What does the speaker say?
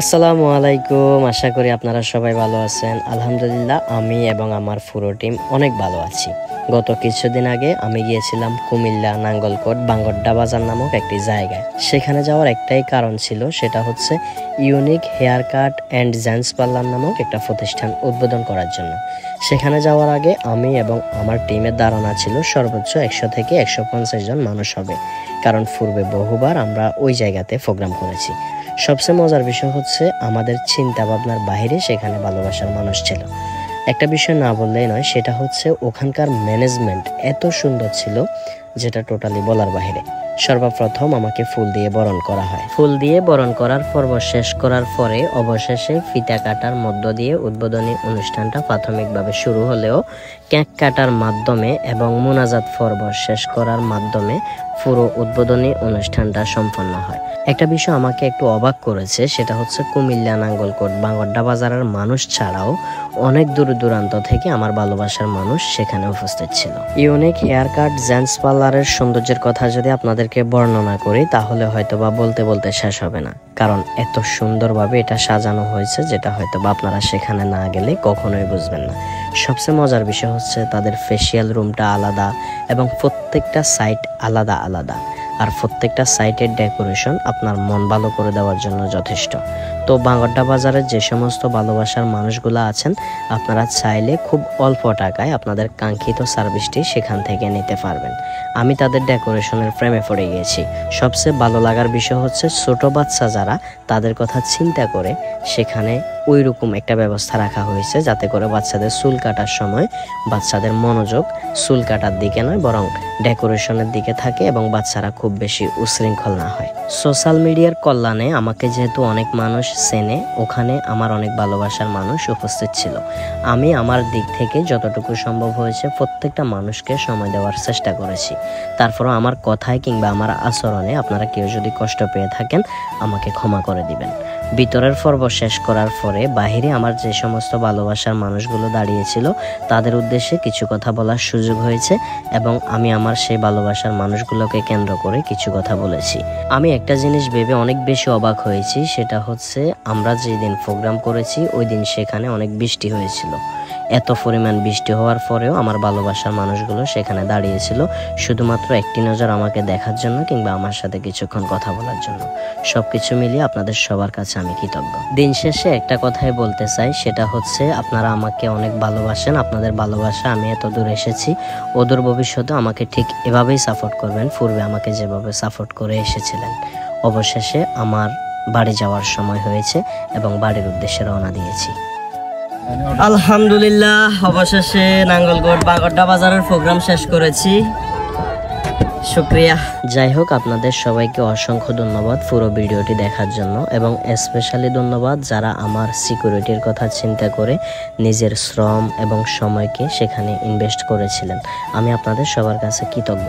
আসসালামু আলাইকুম। আশা করি আপনারা সবাই ভালো আছেন। আলহামদুলিল্লাহ আমি এবং আমার পুরো টিম অনেক ভালো আছি। গত কিছুদিন আগে আমি গিয়েছিলাম কুমিল্লা নাঙ্গলকোট বাঙ্গরডা বাজার নামক একটি জায়গায়। সেখানে যাওয়ার একটাই কারণ ছিল, সেটা হচ্ছে unique hair cut and gents parlour নামক একটা প্রতিষ্ঠান উদ্বোধন করার জন্য। সেখানে যাওয়ার আগে আমি এবং আমার টিমের ধারণা ছিল সর্বোচ্চ 100 থেকে 150 জন মানুষ হবে, কারণ পূর্বে বহুবার আমরা ওই জায়গাতে প্রোগ্রাম করেছি। সবচেয়ে মজার বিষয় হচ্ছে আমাদের চিন্তা ভাবনার বাইরে সেখানে ভালোবাসার মানুষ ছিল। একটা বিষয় না বললেই নয়, সেটা হচ্ছে ওখানকার ম্যানেজমেন্ট এত সুন্দর ছিল যেটা টোটালি বলার বাইরে। সর্বপ্রথম আমাকে ফুল দিয়ে বরণ করা হয়। ফুল দিয়ে বরণ করার পর্ব শেষ করার পরে অবশেষে ফিতা কাটার মধ্য দিয়ে উদ্বোধনী অনুষ্ঠানটা প্রাথমিকভাবে শুরু হলেও কেক কাটার মাধ্যমে এবং মোনাজাত পর্ব শেষ করার মাধ্যমে পুরো উদ্বোধনী অনুষ্ঠানটা সম্পন্ন হয়। একটা বিষয় আমাকে একটু অবাক করেছে, সেটা হচ্ছে কুমিল্লা নাঙ্গলকোট বাঙ্গরডা বাজারের মানুষ ছাড়াও অনেক দূর দূরান্ত থেকে আমার ভালোবাসার মানুষ সেখানে উপস্থিত ছিল। ইউনিক হেয়ার কাট জেন্টস পার্লারের সৌন্দর্যের কথা যদি আপনাদেরকে বর্ণনা করি তাহলে হয়তোবা বলতে বলতে শেষ হবে না, কারণ এত সুন্দরভাবে এটা সাজানো হয়েছে যেটা হয়তোবা আপনারা সেখানে না গেলে কখনোই বুঝবেন না। সবচেয়ে মজার বিষয় হচ্ছে তাদের ফেসিয়াল রুমটা আলাদা এবং প্রত্যেকটা সাইট আলাদা আলাদা, আর প্রত্যেকটা সাইটের ডেকোরেশন আপনার মন ভালো করে দেওয়ার জন্য যথেষ্ট। তো বাঙ্গরডা বাজারের যে সমস্ত ভালোবাসার মানুষগুলো আছেন, আপনারা চাইলে খুব অল্প টাকায় আপনাদের কাঙ্ক্ষিত সার্ভিসটি সেখান থেকে নিতে পারবেন। আমি তাদের ডেকোরেশনের প্রেমে পড়ে গিয়েছি। সবচেয়ে ভালো লাগার বিষয় হচ্ছে ছোট বাচ্চা যারা, তাদের কথা চিন্তা করে সেখানে ওই রকম একটা ব্যবস্থা রাখা হয়েছে যাতে করে বাচ্চাদের চুল কাটার সময় বাচ্চাদের মনোযোগ চুল কাটার দিকে নয় বরং ডেকোরেশনের দিকে থাকে এবং বাচ্চারা খুব বেশি উশৃঙ্খল না হয়। সোশ্যাল মিডিয়ার কল্যাণে আমাকে যেহেতু অনেক মানুষ চেনে, ওখানে আমার অনেক ভালোবাসার মানুষ উপস্থিত ছিল। আমি আমার দিক থেকে যতটুকু সম্ভব হয়েছে প্রত্যেকটা মানুষকে সময় দেওয়ার চেষ্টা করেছি। তারপরও আমার কথায় কিংবা আমার আচরণে আপনারা কেউ যদি কষ্ট পেয়ে থাকেন আমাকে ক্ষমা করে দিবেন। ভিতরের পর্ব শেষ করার পরে বাহিরে আমার যে সমস্ত ভালোবাসার মানুষগুলো দাঁড়িয়েছিল তাদের উদ্দেশ্যে কিছু কথা বলার সুযোগ হয়েছে এবং আমি আমার সেই ভালোবাসার মানুষগুলোকে কেন্দ্র করে কিছু কথা বলেছি। আমি একটা জিনিস ভেবে অনেক বেশি অবাক হয়েছি, সেটা হচ্ছে আমরা যেদিন প্রোগ্রাম করেছি ওই দিন সেখানে অনেক বৃষ্টি হয়েছিল। এত পরিমাণ বৃষ্টি হওয়ার পরেও আমার ভালোবাসার মানুষগুলো সেখানে দাঁড়িয়েছিল শুধুমাত্র একটি নজর আমাকে দেখার জন্য কিংবা আমার সাথে কিছুক্ষণ কথা বলার জন্য। সবকিছু মিলিয়ে আপনাদের সবার কাছে আমি কৃতজ্ঞ। দিন শেষে একটা কথাই বলতে চাই, সেটা হচ্ছে আপনারা আমাকে অনেক ভালোবাসেন। আপনাদের ভালোবাসা আমি এত দূর এসেছি, অদূর ভবিষ্যতে আমাকে ঠিক এভাবেই সাপোর্ট করবেন, পূর্বে আমাকে যেভাবে সাপোর্ট করে এসেছিলেন। অবশেষে আমার বাড়ি যাওয়ার সময় হয়েছে এবং বাড়ির উদ্দেশ্যে রওনা দিয়েছি। আলহামদুলিল্লাহ, অবশেষে নাঙ্গলকোট বাঙ্গরডা বাজারের প্রোগ্রাম শেষ করেছি। শুক্রিয়া। যাই হোক, আপনাদের সবাইকে অসংখ্য ধন্যবাদ পুরো ভিডিওটি দেখার জন্য এবং স্পেশালি ধন্যবাদ যারা আমার সিকিউরিটির কথা চিন্তা করে নিজের শ্রম এবং সময়কে সেখানে ইনভেস্ট করেছিলেন। আমি আপনাদের সবার কাছে কৃতজ্ঞ।